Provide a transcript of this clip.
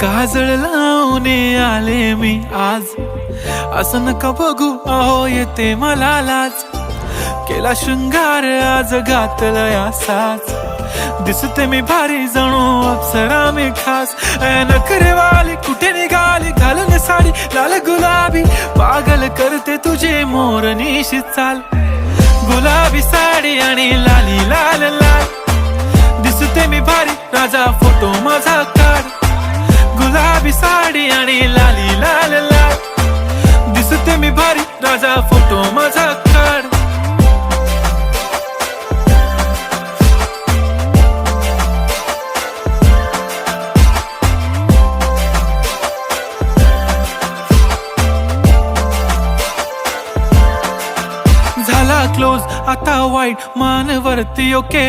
काजळ लावून आले मी आज, असं नका बघू अहो येते मला लाज. केला शृंगार आज घातला असाच, दिसते मी भारी जणू अप्सरा मी खास. नखरेवाली कुठे निघाली घालून साडी लाल गुलाबी, पागल करते तुझे मोरनीशी चाल. गुलाबी साडी आणि लाली लाल लाल, दिसते मी भारी राजा फोटो माझा काढ. गुलाबी साडी आणि लाली लाल लाल, दिसते मी भारी राजा फोटो माझा काढ. झाला क्लोज आता वाईट मान वरती ओके.